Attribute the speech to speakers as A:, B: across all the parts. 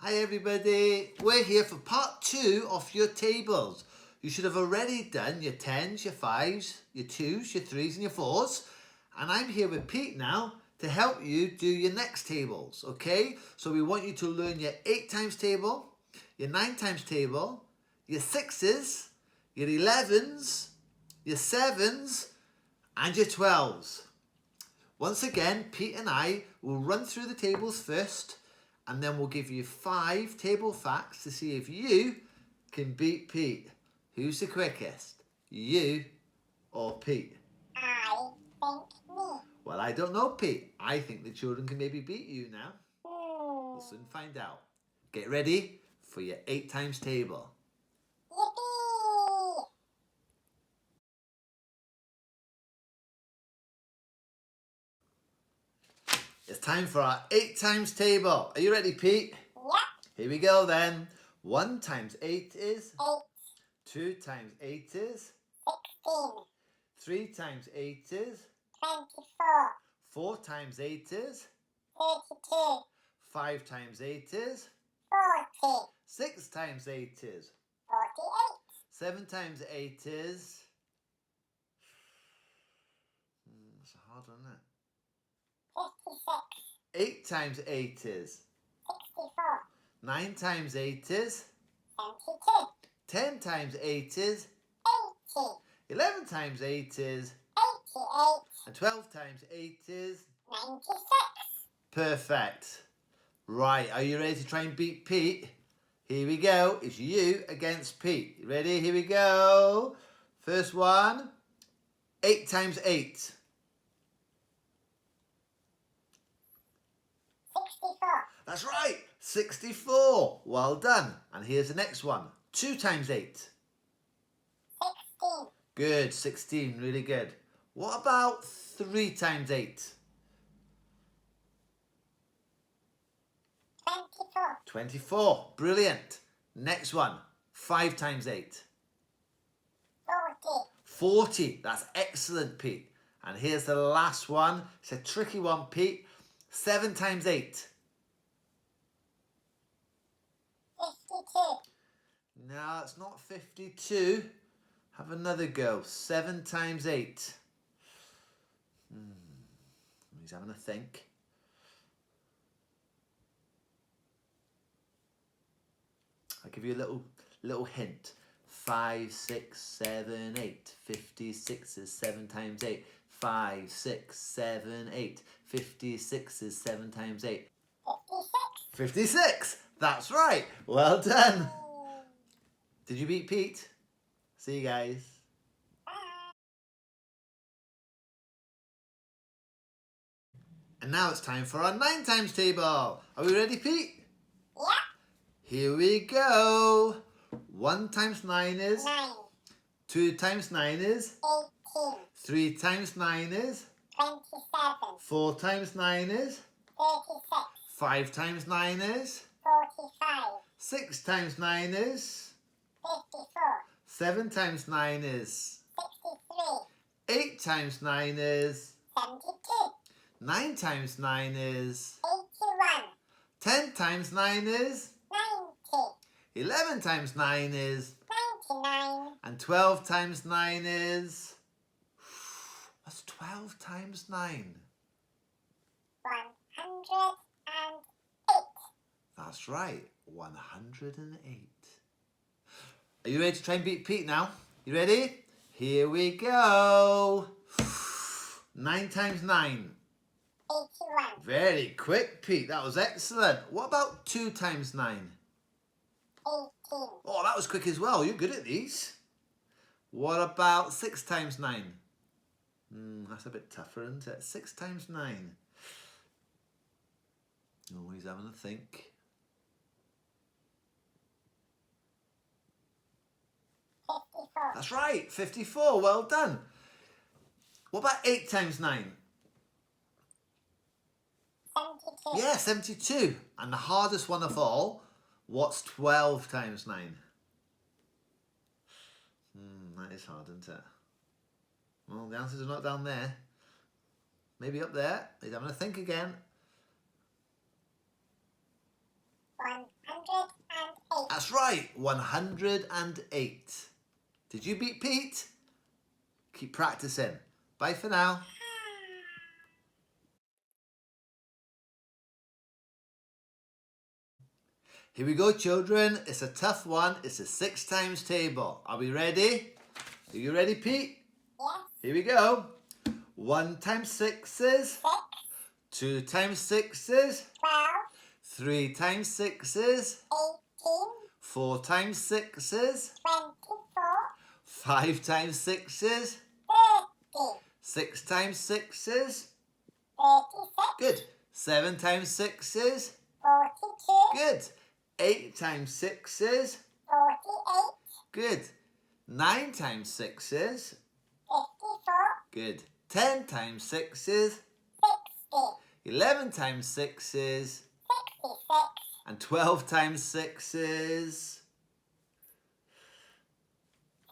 A: Hi everybody, we're here for part 2 of your tables. You should have already done your 10s, your 5s, your 2s, your 3s and your 4s. And I'm here with Pete now to help you do your next tables, okay? So we want you to learn your 8 times table, your 9 times table, your 6s, your 11s, your 7s and your 12s. Once again, Pete and I will run through the tables first, and then we'll give you 5 table facts to see if you can beat Pete. Who's the quickest? You or Pete?
B: I think me.
A: Well, I don't know, Pete. I think the children can maybe beat you now. We'll soon find out. Get ready for your 8 times table.
B: Yippee!
A: It's time for our 8 times table. Are you ready, Pete?
B: Yep.
A: Here we go then. 1 times 8 is?
B: 8,
A: 2 times 8 is?
B: 16,
A: 3 times 8 is?
B: 24,
A: 4 times 8 is?
B: 32,
A: 5 times 8 is?
B: 40,
A: 6 times 8 is?
B: 48,
A: 7 times 8 is? That's a hard one, isn't it?
B: 56,
A: 8 times 8 is?
B: 64,
A: 9 times 8 is?
B: 72,
A: 10 times 8 is?
B: 80,
A: 11 times 8 is?
B: 88,
A: And 12 times 8 is?
B: 96.
A: Perfect. Right, are you ready to try and beat Pete? Here we go. It's you against Pete. You ready? Here we go. First one. 8 times 8.
B: 64,
A: That's right. 64. Well done. And here's the next one. 2 times 8.
B: 16,
A: Good. 16. Really good. What about 3 times 8?
B: 24,
A: 24. Brilliant. Next one. 5 times 8.
B: 40,
A: 40. That's excellent, Pete. And here's the last one. It's a tricky one, Pete. 7 times 8.
B: 52,
A: No, it's not 52. Have another go. 7 times 8. He's having a think. I'll give you a little hint. 5, 6, 7, 8. 56 is 7 times 8. 5, 6, 7, 8. 56 is 7 times 8.
B: 56.
A: 56! That's right! Well done! Did you beat Pete? See you guys. And now it's time for our 9 times table. Are we ready, Pete?
B: Yeah.
A: Here we go. 1 times 9 is?
B: 9,
A: 2 times 9 is?
B: 18,
A: 3 times 9 is?
B: 27,
A: 4 times 9 is?
B: 36,
A: 5 times 9 is?
B: 45,
A: 6 times 9 is?
B: 54,
A: 7 times 9 is?
B: 63,
A: 8 times 9 is?
B: 72,
A: 9 times 9 is?
B: 81,
A: 10 times 9 is?
B: 90,
A: 11 times 9 is?
B: 99,
A: And 12 times 9 is? What's 12 times 9?
B: 108.
A: That's right, 108. Are you ready to try and beat Pete now? You ready? Here we go. 9 times 9.
B: 81,
A: Very quick, Pete. That was excellent. What about 2 times 9?
B: 18,
A: Oh, that was quick as well. You're good at these. What about 6 times 9? That's a bit tougher, isn't it? 6 times 9. Always having a think.
B: 54,
A: That's right, 54. Well done. What about 8 times 9?
B: 72,
A: Yeah, 72. And the hardest one of all, what's 12 times 9? That is hard, isn't it? Well, the answers are not down there. Maybe up there. He's having a think again.
B: 108.
A: That's right, 108. Did you beat Pete? Keep practicing. Bye for now. Here we go, children. It's a tough one. It's a 6 times table. Are we ready? Are you ready, Pete?
B: Yes.
A: Here we go. 1 times 6 is?
B: 6.
A: 2 times 6 is?
B: 12.
A: 3 times 6 is?
B: 18.
A: 4 times 6 is?
B: 24.
A: 5 times 6 is?
B: 30.
A: 6 times 6 is?
B: 36.
A: Good. 7 times 6 is?
B: 42.
A: Good. 8 times 6 is?
B: 48.
A: Good. 9 times 6 is?
B: 54.
A: Good. 10 times 6 is?
B: 60.
A: 11 times 6 is?
B: 66.
A: And 12 times 6 is?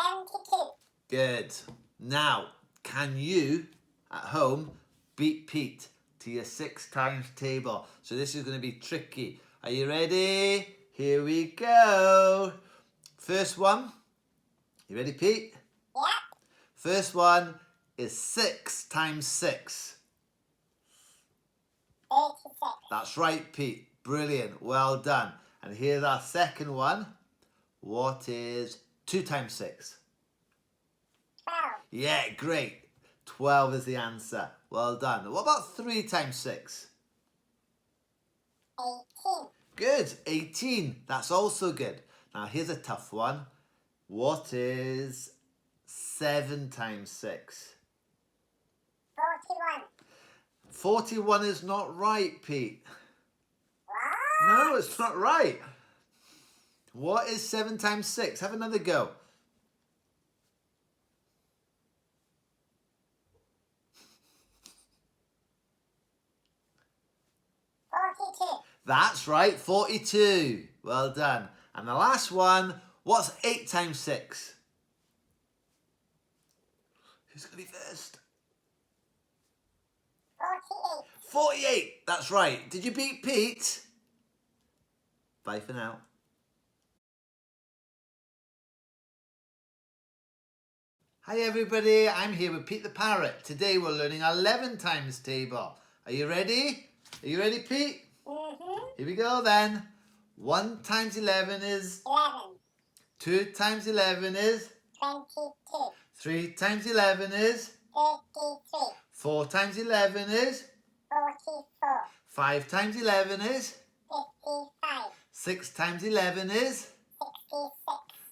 B: 72.
A: Good. Now, can you, at home, beat Pete to your 6 times table? So this is going to be tricky. Are you ready? Here we go. First one. You ready, Pete?
B: Yep.
A: First one is 6 times 6.
B: 36.
A: That's right, Pete. Brilliant. Well done. And here's our second one. What is 2 times 6?
B: 12.
A: Yeah, great. 12 is the answer. Well done. What about 3 times 6?
B: 18.
A: Good. 18. That's also good. Now, here's a tough one. What is 7 times 6?
B: 41.
A: 41 is not right, Pete.
B: What?
A: No, it's not right. What is 7 times 6? Have another go. That's right, 42. Well done. And the last one, what's 8 times 6? Who's going to be first?
B: 48.
A: 48. That's right. Did you beat Pete? Bye for now. Hi everybody, I'm here with Pete the Parrot. Today we're learning 11 times table. Are you ready? Are you ready, Pete? Here we go then. 1 times 11 is?
B: 11.
A: 2 times 11 is?
B: 22.
A: 3 times 11 is?
B: 33.
A: 4 times 11 is?
B: 44.
A: 5 times 11 is?
B: 55.
A: 6 times 11 is?
B: 66.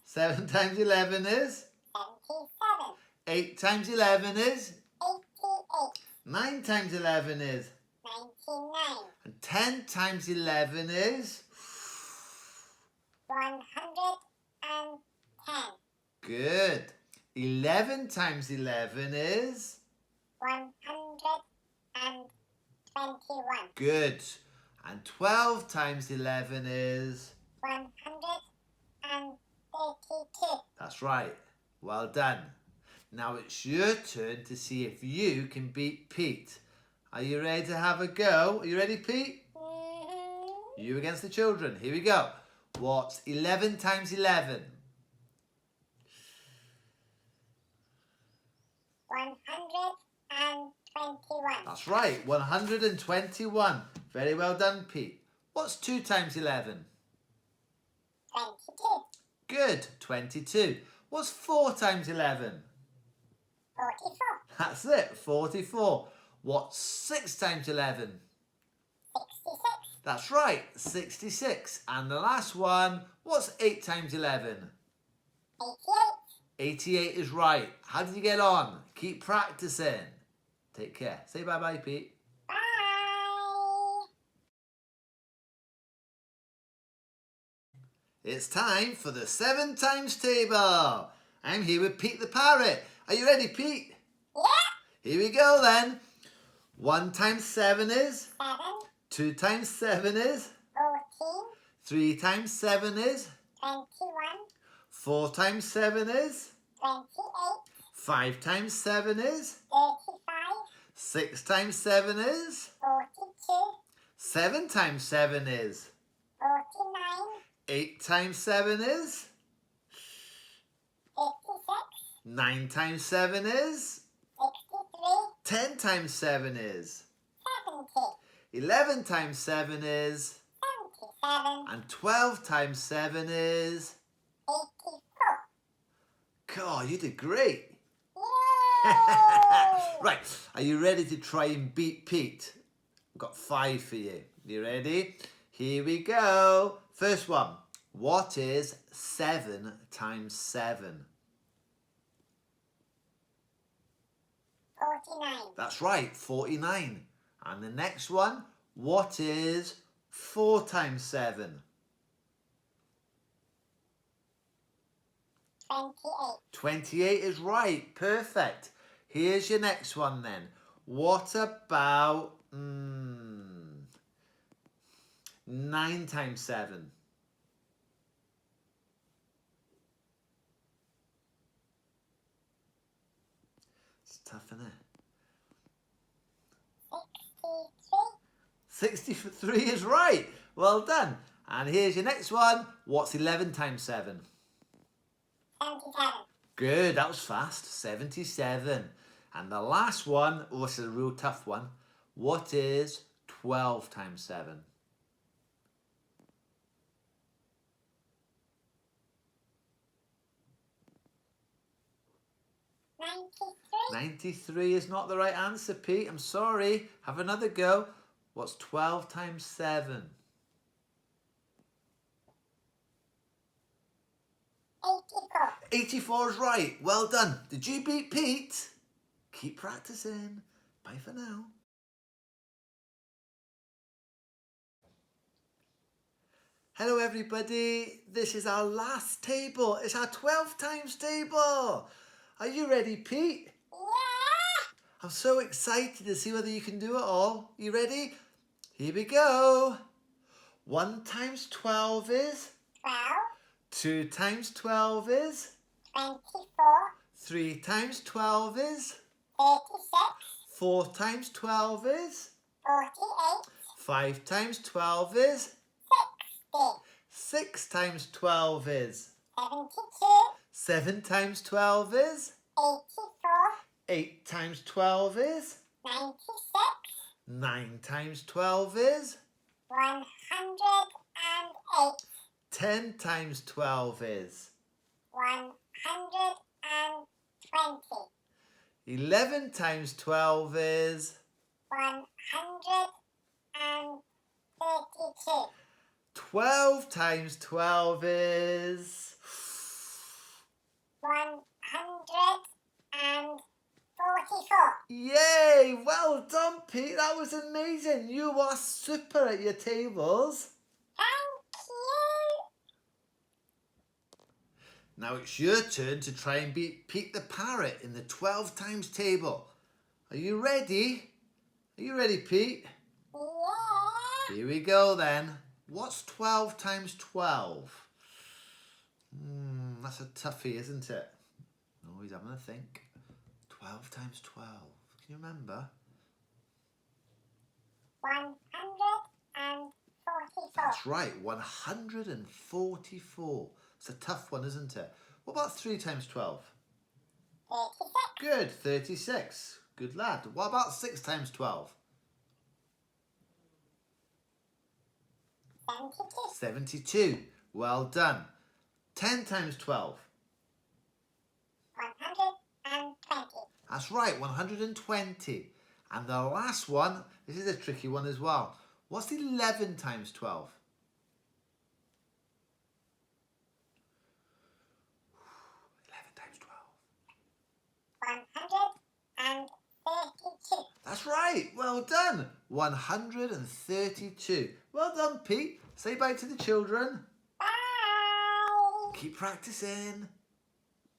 A: 7 times 11 is?
B: 77.
A: 8 times 11 is?
B: 88.
A: 9 times 11 is?
B: 99.
A: And 10 times 11 is?
B: 110.
A: Good. 11 times 11 is?
B: 121.
A: Good. And 12 times 11 is?
B: 132.
A: That's right. Well done. Now it's your turn to see if you can beat Pete. Are you ready to have a go? Are you ready, Pete? You against the children. Here we go. What's 11 times 11?
B: 121.
A: That's right, 121. Very well done, Pete. What's 2 times 11?
B: 22.
A: Good, 22. What's 4 times 11?
B: 44.
A: That's it, 44. What's 6 times 11?
B: 66.
A: That's right, 66. And the last one, what's 8 times 11?
B: 88.
A: 88 is right. How did you get on? Keep practicing. Take care. Say bye-bye, Pete.
B: Bye.
A: It's time for the 7 times table. I'm here with Pete the Parrot. Are you ready, Pete?
B: Yeah.
A: Here we go then. 1 times 7 is?
B: 7.
A: 2 times 7 is?
B: 14.
A: 3 times 7 is?
B: 21.
A: 4 times 7 is?
B: 28.
A: 5 times 7 is?
B: 35.
A: 6 times 7 is?
B: 42.
A: 7 times 7 is?
B: 49.
A: 8 times 7 is?
B: 56.
A: 9 times 7 is?
B: 63.
A: 10 times 7 is?
B: 70.
A: 11 times 7 is?
B: 77.
A: And 12 times 7 is?
B: 84.
A: God, you did great.
B: Yay!
A: Right, are you ready to try and beat Pete? I've got 5 for you. You ready? Here we go. First one. What is 7 times 7?
B: 49.
A: That's right, 49. And the next one. What is 4 times 7?
B: 28.
A: 28 is right. Perfect. Here's your next one then. What about 9 times 7? It's tough, isn't it?
B: 63.
A: 63 is right. Well done. And here's your next one. What's 11 times 7?
B: 77.
A: Good, that was fast. 77. And the last one, oh, this is a real tough one. What is 12 times 7?
B: 93.
A: 93 is not the right answer, Pete. I'm sorry. Have another go. What's 12 times 7?
B: 84.
A: 84 is right. Well done. Did you beat Pete? Keep practicing. Bye for now. Hello everybody. This is our last table. It's our 12 times table. Are you ready, Pete?
B: Yeah!
A: I'm so excited to see whether you can do it all. You ready? Here we go. 1 times 12 is?
B: 12.
A: 2 times 12 is?
B: 24.
A: 3 times 12 is?
B: 36.
A: 4 times 12 is?
B: 48.
A: 5 times 12 is?
B: 60.
A: 6 times 12 is?
B: 72.
A: 7 times 12 is?
B: 84.
A: 8 times 12 is?
B: 96.
A: 9 times 12 is?
B: 108.
A: 10 times 12 is?
B: 120.
A: 11 times 12 is?
B: 132.
A: 12 times 12 is?
B: 144.
A: Yay! Well done, Pete. That was amazing. You are super at your tables.
B: Thank you.
A: Now it's your turn to try and beat Pete the Parrot in the 12 times table. Are you ready? Are you ready, Pete?
B: Yeah.
A: Here we go then. What's 12 times 12? That's a toughie, isn't it? Oh, he's having a think. 12 times 12. Can you remember?
B: 144.
A: That's right, 144. It's a tough one, isn't it? What about 3 times 12?
B: 36.
A: Good, 36. Good lad. What about 6 times 12?
B: 72.
A: 72. Well done. 10 times 12.
B: 120.
A: That's right, 120. And the last one, this is a tricky one as well. What's 11 times 12? 11 times 12.
B: 132.
A: That's right. Well done. 132. Well done, Pete. Say bye to the children.
B: Bye.
A: Keep practicing.